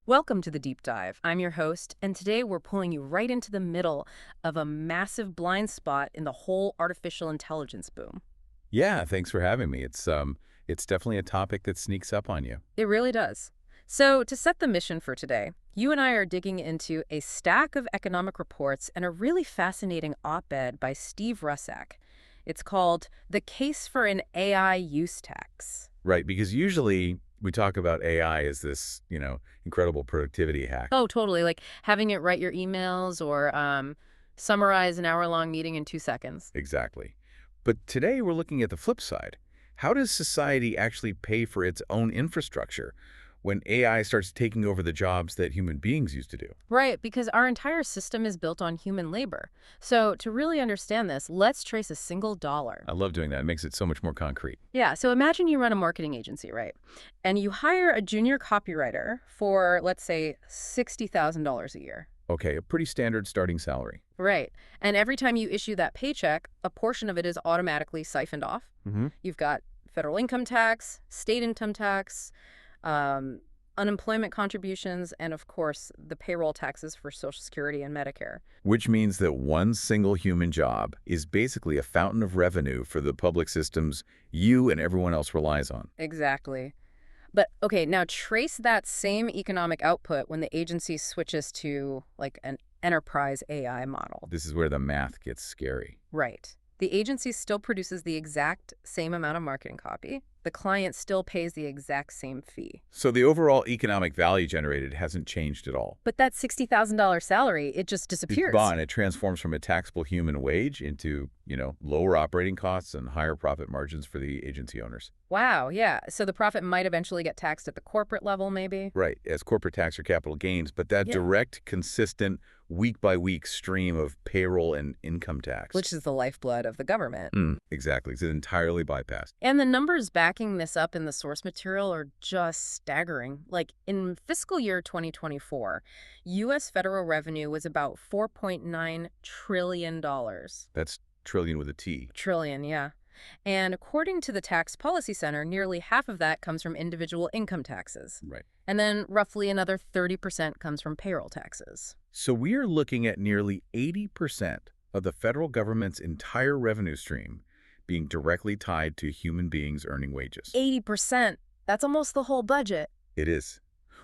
Welcome to the Deep Dive. I'm your host, and today we're pulling you right into the middle of a massive blind spot in the whole artificial intelligence boom. Yeah, thanks for having me. It's definitely a topic that sneaks up on you. It really does. So, to set the mission for today, you and I are digging into a stack of economic reports and a really fascinating op-ed by Steve Russack. It's called The Case for an AI Use Tax. Right, because usually we talk about AI as this, incredible productivity hack. Oh, totally. Like having it write your emails or summarize an hour-long meeting in 2 seconds. Exactly. But today we're looking at the flip side. How does society actually pay for its own infrastructure when AI starts taking over the jobs that human beings used to do? Right, because our entire system is built on human labor. So to really understand this, let's trace a single dollar. I love doing that. It makes it so much more concrete. Yeah, so imagine you run a marketing agency, right? And you hire a junior copywriter for, let's say, $60,000 a year. Okay, a pretty standard starting salary. Right. And every time you issue that paycheck, a portion of it is automatically siphoned off. Mm-hmm. You've got federal income tax, state income tax, um, unemployment contributions, and of course, the payroll taxes for Social Security and Medicare. Which means that one single human job is basically a fountain of revenue for the public systems you and everyone else relies on. Exactly. But okay, now trace that same economic output when the agency switches to like an enterprise AI model. This is where the math gets scary. Right. The agency still produces the exact same amount of marketing copy. The client still pays the exact same fee. So the overall economic value generated hasn't changed at all. But that $60,000 salary, it just It's disappears. gone. It transforms from a taxable human wage into, lower operating costs and higher profit margins for the agency owners. Wow, yeah. So the profit might eventually get taxed at the corporate level, maybe? Right, as corporate tax or capital gains, but that Yeah. direct, consistent, week-by-week stream of payroll and income tax. Which is the lifeblood of the government. Exactly. It's entirely bypassed. And the numbers backing this up in the source material are just staggering. Like in fiscal year 2024, U.S. federal revenue was about $4.9 trillion. That's trillion with a T. Trillion, yeah. And according to the Tax Policy Center, nearly half of that comes from individual income taxes. Right. And then roughly another 30% comes from payroll taxes. So we are looking at nearly 80% of the federal government's entire revenue stream being directly tied to human beings earning wages. 80%. That's almost the whole budget. It is.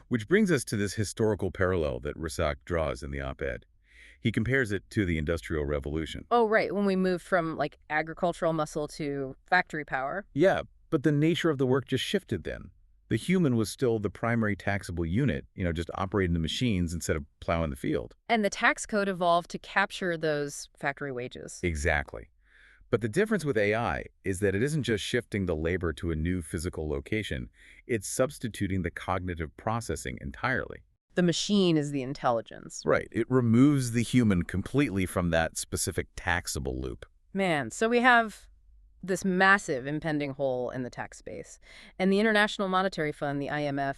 Which brings us to this historical parallel that Russack draws in the op-ed. He compares it to the Industrial Revolution. Oh, right. When we moved from like agricultural muscle to factory power. Yeah, but the nature of the work just shifted then. The human was still the primary taxable unit, just operating the machines instead of plowing the field. And the tax code evolved to capture those factory wages. Exactly. But the difference with AI is that it isn't just shifting the labor to a new physical location, it's substituting the cognitive processing entirely. The machine is the intelligence. Right. It removes the human completely from that specific taxable loop. Man, so we have this massive impending hole in the tax space. And the International Monetary Fund, the IMF,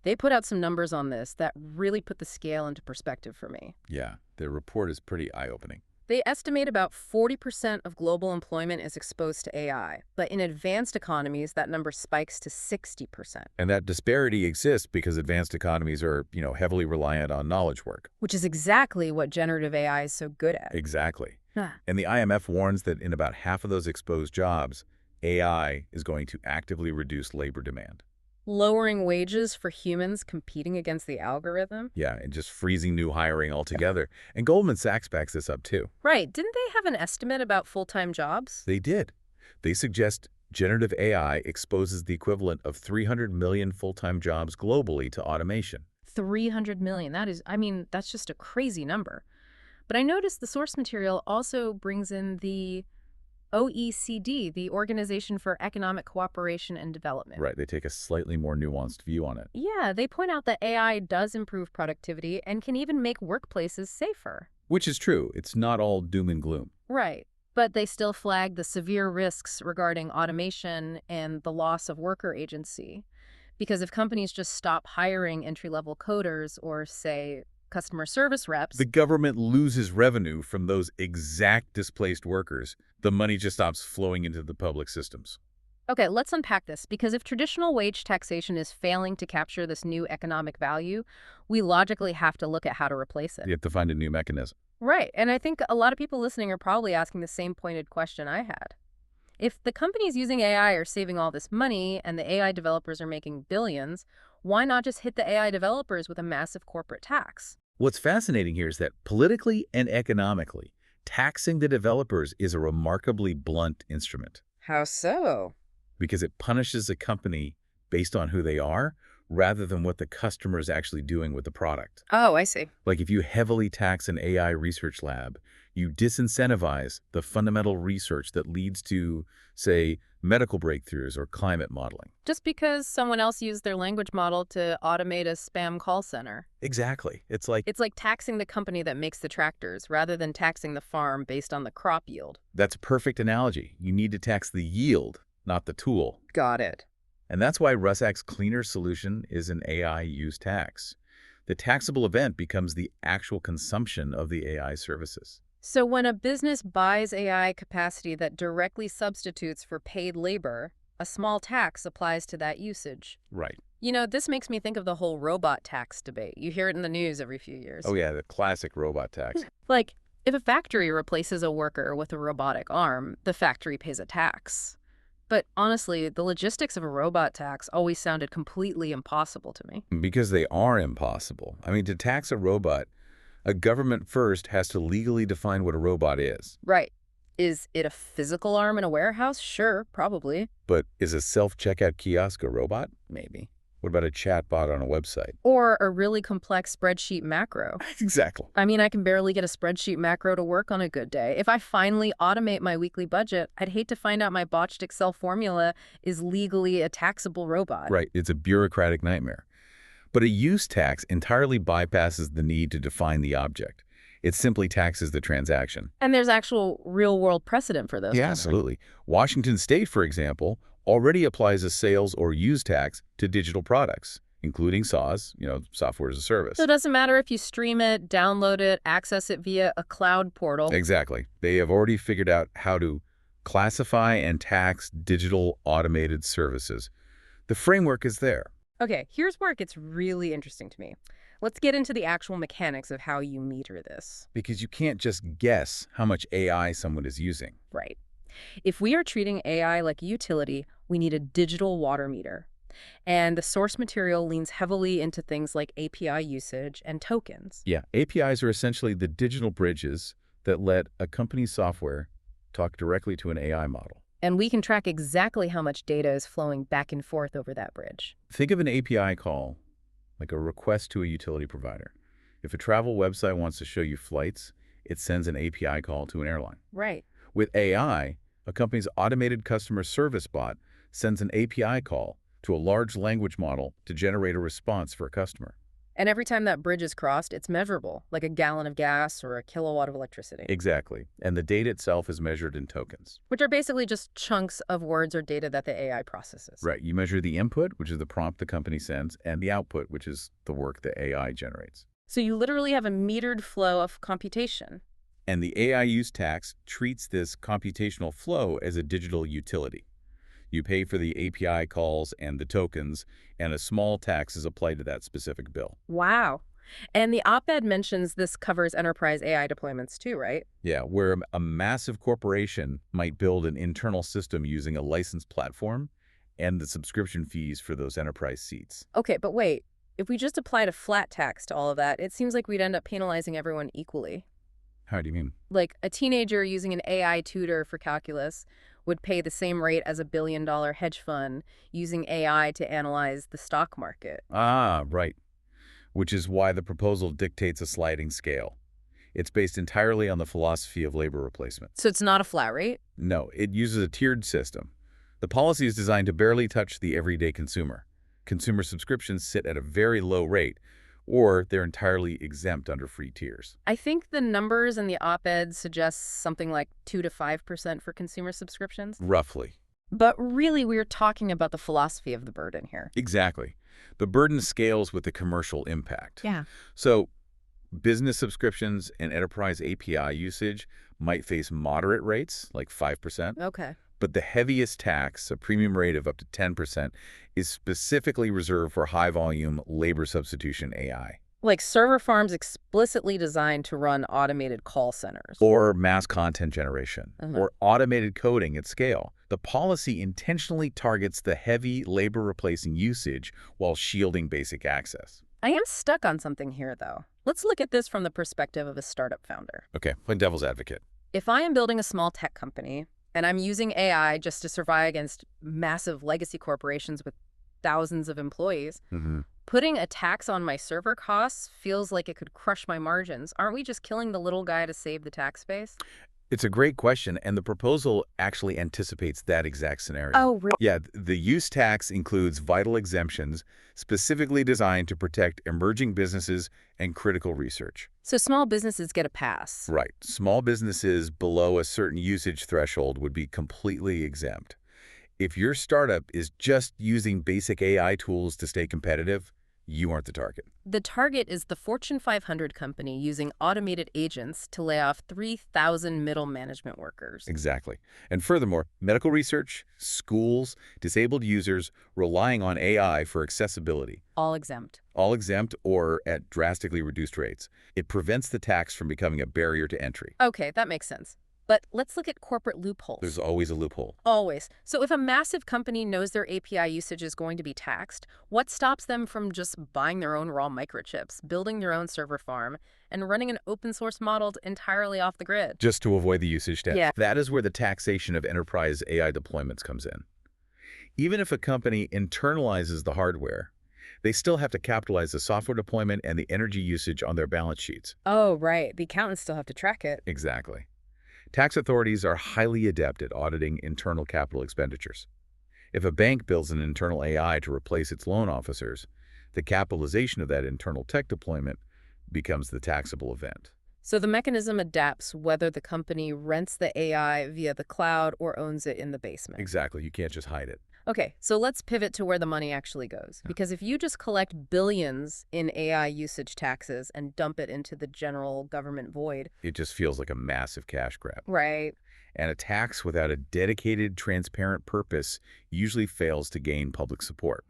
they put out some numbers on this that really put the scale into perspective for me. Yeah, the report is pretty eye-opening. They estimate about 40% of global employment is exposed to AI, but in advanced economies, that number spikes to 60%. And that disparity exists because advanced economies are, heavily reliant on knowledge work. Which is exactly what generative AI is so good at. Exactly. Huh. And the IMF warns that in about half of those exposed jobs, AI is going to actively reduce labor demand. Lowering wages for humans competing against the algorithm? Yeah, and just freezing new hiring altogether. And Goldman Sachs backs this up too. Right. Didn't they have an estimate about full-time jobs? They did. They suggest generative AI exposes the equivalent of 300 million full-time jobs globally to automation. 300 million. That's just a crazy number. But I noticed the source material also brings in the OECD, the Organization for Economic Cooperation and Development. Right, they take a slightly more nuanced view on it. Yeah, they point out that AI does improve productivity and can even make workplaces safer. Which is true. It's not all doom and gloom. Right. But they still flag the severe risks regarding automation and the loss of worker agency. Because if companies just stop hiring entry-level coders or, say, customer service reps. The government loses revenue from those exact displaced workers. The money just stops flowing into the public systems. Okay, let's unpack this, because if traditional wage taxation is failing to capture this new economic value, we logically have to look at how to replace it. You have to find a new mechanism. Right, and I think a lot of people listening are probably asking the same pointed question I had. If the companies using AI are saving all this money and the AI developers are making billions, why not just hit the AI developers with a massive corporate tax? What's fascinating here is that politically and economically, taxing the developers is a remarkably blunt instrument How so? because it punishes a company based on who they are rather than what the customer is actually doing with the product. Oh, I see. Like if you heavily tax an AI research lab, you disincentivize the fundamental research that leads to, say, medical breakthroughs or climate modeling. Just because someone else used their language model to automate a spam call center. Exactly. It's like, It's like taxing the company that makes the tractors rather than taxing the farm based on the crop yield. that's a perfect analogy. You need to tax the yield, not the tool. Got it. And that's why Rusak's cleaner solution is an AI use tax. The taxable event becomes the actual consumption of the AI services. So when a business buys AI capacity that directly substitutes for paid labor, a small tax applies to that usage. Right. You know, this makes me think of the whole robot tax debate. You hear it in the news every few years. Oh yeah, the classic robot tax. Like, if a factory replaces a worker with a robotic arm, the factory pays a tax. But honestly, the logistics of a robot tax always sounded completely impossible to me. Because they are impossible. I mean, to tax a robot, a government first has to legally define what a robot is. Right. Is it a physical arm in a warehouse? Sure, probably. But is a self-checkout kiosk a robot? Maybe. What about a chatbot on a website? Or a really complex spreadsheet macro. Exactly. I mean, I can barely get a spreadsheet macro to work on a good day. If I finally automate my weekly budget, I'd hate to find out my botched Excel formula is legally a taxable robot. Right. It's a bureaucratic nightmare. But a use tax entirely bypasses the need to define the object. It simply taxes the transaction. And there's actual real-world precedent for this. Yeah, absolutely. Washington State, for example, already applies a sales or use tax to digital products, including SaaS, software as a service. So it doesn't matter if you stream it, download it, access it via a cloud portal. Exactly. They have already figured out how to classify and tax digital automated services. The framework is there. Okay, here's where it gets really interesting to me. Let's get into the actual mechanics of how you meter this. Because you can't just guess how much AI someone is using. Right. If we are treating AI like a utility, we need a digital water meter. And the source material leans heavily into things like API usage and tokens. Yeah, APIs are essentially the digital bridges that let a company's software talk directly to an AI model. And we can track exactly how much data is flowing back and forth over that bridge. Think of an API call like a request to a utility provider. If a travel website wants to show you flights, it sends an API call to an airline. Right. With AI, a company's automated customer service bot sends an API call to a large language model to generate a response for a customer. And every time that bridge is crossed, it's measurable, like a gallon of gas or a kilowatt of electricity. Exactly. And the data itself is measured in tokens. Which are basically just chunks of words or data that the AI processes. Right. You measure the input, which is the prompt the company sends, and the output, which is the work the AI generates. So you literally have a metered flow of computation. And the AI use tax treats this computational flow as a digital utility. You pay for the API calls and the tokens, and a small tax is applied to that specific bill. Wow. And the op-ed mentions this covers enterprise AI deployments too, right? Yeah, where a massive corporation might build an internal system using a licensed platform and the subscription fees for those enterprise seats. Okay, but wait. If we just applied a flat tax to all of that, it seems like we'd end up penalizing everyone equally. How do you mean? Like a teenager using an AI tutor for calculus would pay the same rate as a billion-dollar hedge fund using AI to analyze the stock market. Ah, right. Which is why the proposal dictates a sliding scale. It's based entirely on the philosophy of labor replacement. So it's not a flat rate? No, it uses a tiered system. The policy is designed to barely touch the everyday consumer. Consumer subscriptions sit at a very low rate, or they're entirely exempt under free tiers. I think the numbers in the op-ed suggest something like 2 to 5% for consumer subscriptions. Roughly. But really, we're talking about the philosophy of the burden here. Exactly. The burden scales with the commercial impact. Yeah. So business subscriptions and enterprise API usage might face moderate rates, like 5%, Okay. But the heaviest tax, a premium rate of up to 10%, is specifically reserved for high-volume labor substitution AI. Like server farms explicitly designed to run automated call centers. Or mass content generation, Uh-huh. or automated coding at scale. The policy intentionally targets the heavy labor-replacing usage while shielding basic access. I am stuck on something here, though. Let's look at this from the perspective of a startup founder. Okay, play devil's advocate. If I am building a small tech company and I'm using AI just to survive against massive legacy corporations with thousands of employees, putting a tax on my server costs feels like it could crush my margins. Aren't we just killing the little guy to save the tax base? It's a great question, and the proposal actually anticipates that exact scenario. Oh, really? Yeah, the use tax includes vital exemptions specifically designed to protect emerging businesses and critical research. So small businesses get a pass. Right. Small businesses below a certain usage threshold would be completely exempt. If your startup is just using basic AI tools to stay competitive, you aren't the target. The target is the Fortune 500 company using automated agents to lay off 3,000 middle management workers. Exactly. And furthermore, medical research, schools, disabled users relying on AI for accessibility, All exempt. all exempt or at drastically reduced rates. It prevents the tax from becoming a barrier to entry. Okay, that makes sense. But let's look at corporate loopholes. There's always a loophole. Always. So if a massive company knows their API usage is going to be taxed, what stops them from just buying their own raw microchips, building their own server farm, and running an open source model entirely off the grid? Just to avoid the usage tax. Yeah. That is where the taxation of enterprise AI deployments comes in. Even if a company internalizes the hardware, they still have to capitalize the software deployment and the energy usage on their balance sheets. Oh, right. The accountants still have to track it. Exactly. Tax authorities are highly adept at auditing internal capital expenditures. If a bank builds an internal AI to replace its loan officers, the capitalization of that internal tech deployment becomes the taxable event. So the mechanism adapts whether the company rents the AI via the cloud or owns it in the basement. Exactly. You can't just hide it. Okay, so let's pivot to where the money actually goes. Because if you just collect billions in AI usage taxes and dump it into the general government void. It just feels like a massive cash grab. Right. And a tax without a dedicated, transparent purpose usually fails to gain public support.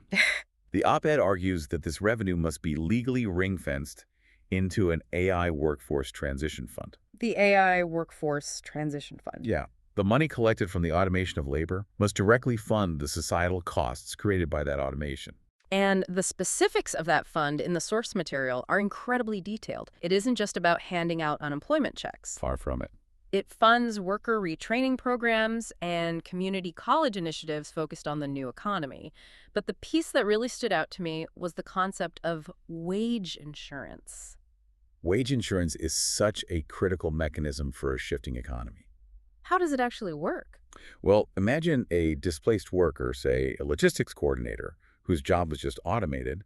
The op-ed argues that this revenue must be legally ring-fenced into an AI workforce transition fund. The AI workforce transition fund. Yeah. The money collected from the automation of labor must directly fund the societal costs created by that automation. And the specifics of that fund in the source material are incredibly detailed. It isn't just about handing out unemployment checks. Far from it. It funds worker retraining programs and community college initiatives focused on the new economy. But the piece that really stood out to me was the concept of wage insurance. Wage insurance is such a critical mechanism for a shifting economy. How does it actually work? Well, imagine a displaced worker, say a logistics coordinator, whose job was just automated.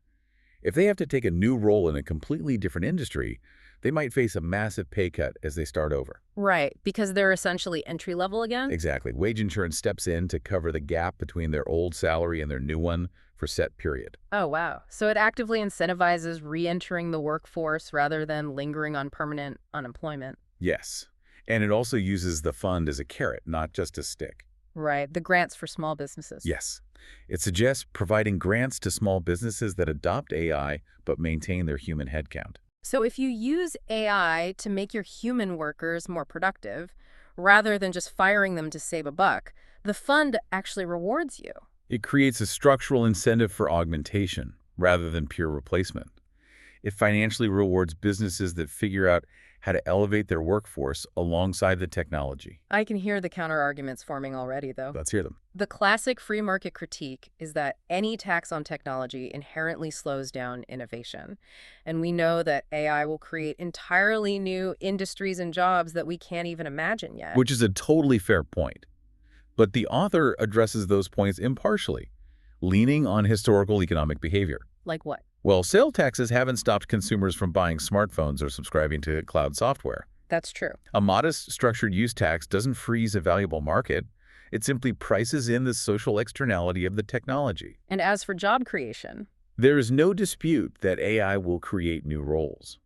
If they have to take a new role in a completely different industry, they might face a massive pay cut as they start over. Right, because they're essentially entry level again? Exactly. Wage insurance steps in to cover the gap between their old salary and their new one for set period. Oh, wow. So it actively incentivizes re-entering the workforce rather than lingering on permanent unemployment. Yes. And it also uses the fund as a carrot, not just a stick. Right, the grants for small businesses. Yes. It suggests providing grants to small businesses that adopt AI but maintain their human headcount. So if you use AI to make your human workers more productive, rather than just firing them to save a buck, the fund actually rewards you. It creates a structural incentive for augmentation rather than pure replacement. It financially rewards businesses that figure out how to elevate their workforce alongside the technology. I can hear the counter-arguments forming already, though. Let's hear them. The classic free market critique is that any tax on technology inherently slows down innovation. And we know that AI will create entirely new industries and jobs that we can't even imagine yet. Which is a totally fair point. But the author addresses those points impartially, leaning on historical economic behavior. Like what? Well, sales taxes haven't stopped consumers from buying smartphones or subscribing to cloud software. That's true. A modest structured use tax doesn't freeze a valuable market. It simply prices in the social externality of the technology. And as for job creation, there is no dispute that AI will create new roles.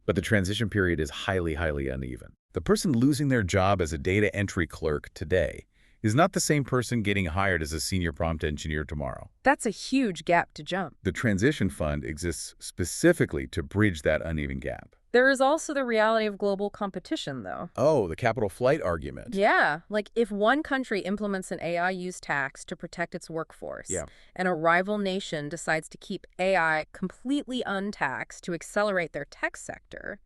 But the transition period is highly, highly uneven. The person losing their job as a data entry clerk today is not the same person getting hired as a senior prompt engineer tomorrow. That's a huge gap to jump. The transition fund exists specifically to bridge that uneven gap. There is also the reality of global competition, though. Oh, the capital flight argument. Yeah, like if one country implements an AI use tax to protect its workforce, Yeah. and a rival nation decides to keep AI completely untaxed to accelerate their tech sector,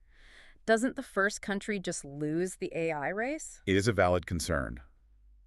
doesn't the first country just lose the AI race? It is a valid concern.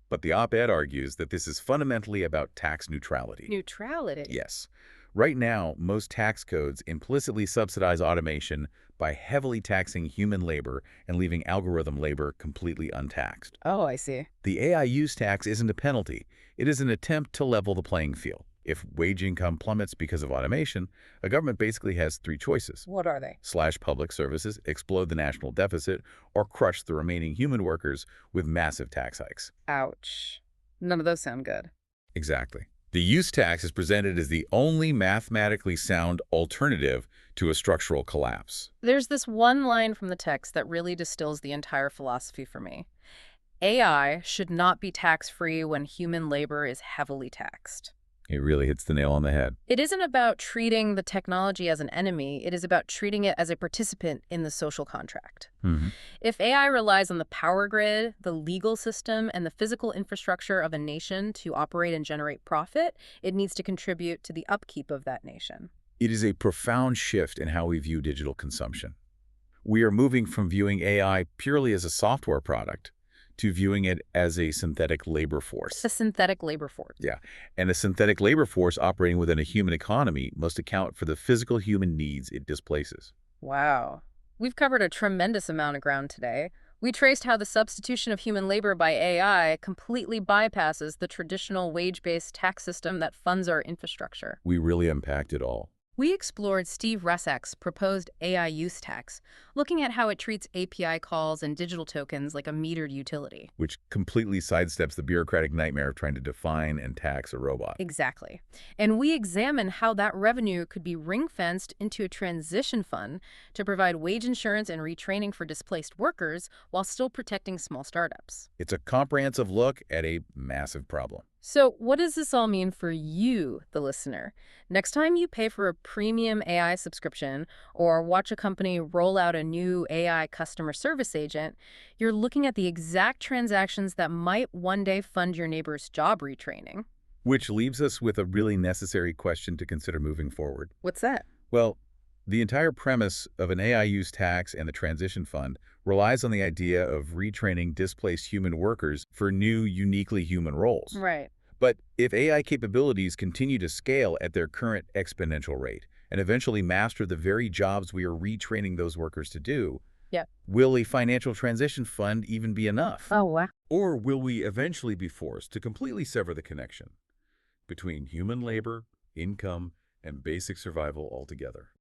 But the op-ed argues that this is fundamentally about tax neutrality. Neutrality. Yes. Right now, most tax codes implicitly subsidize automation by heavily taxing human labor and leaving algorithm labor completely untaxed. Oh, I see. The AI use tax isn't a penalty. It is an attempt to level the playing field. If wage income plummets because of automation, a government basically has three choices: What are they? slash public services, explode the national deficit, or crush the remaining human workers with massive tax hikes. Ouch. None of those sound good. Exactly. The use tax is presented as the only mathematically sound alternative to a structural collapse. There's this one line from the text that really distills the entire philosophy for me. AI should not be tax-free when human labor is heavily taxed. It really hits the nail on the head. It isn't about treating the technology as an enemy. It is about treating it as a participant in the social contract. If AI relies on the power grid, the legal system, and the physical infrastructure of a nation to operate and generate profit, it needs to contribute to the upkeep of that nation. It is a profound shift in how we view digital consumption. We are moving from viewing AI purely as a software product to viewing it as a synthetic labor force. A synthetic labor force. Yeah, and a synthetic labor force operating within a human economy must account for the physical human needs it displaces. Wow. We've covered a tremendous amount of ground today. We traced how the substitution of human labor by AI completely bypasses the traditional wage-based tax system that funds our infrastructure. We really unpacked it all. We explored Steve Russack's proposed AI use tax, looking at how it treats API calls and digital tokens like a metered utility. Which completely sidesteps the bureaucratic nightmare of trying to define and tax a robot. Exactly. And we examine how that revenue could be ring-fenced into a transition fund to provide wage insurance and retraining for displaced workers while still protecting small startups. It's a comprehensive look at a massive problem. So what does this all mean for you, the listener? Next time you pay for a premium AI subscription or watch a company roll out a new AI customer service agent, you're looking at the exact transactions that might one day fund your neighbor's job retraining. Which leaves us with a really necessary question to consider moving forward. What's that? Well, the entire premise of an AI use tax and the transition fund relies on the idea of retraining displaced human workers for new, uniquely human roles. Right. But if AI capabilities continue to scale at their current exponential rate and eventually master the very jobs we are retraining those workers to do, Yeah. will a financial transition fund even be enough? Oh, wow. Or will we eventually be forced to completely sever the connection between human labor, income, and basic survival altogether?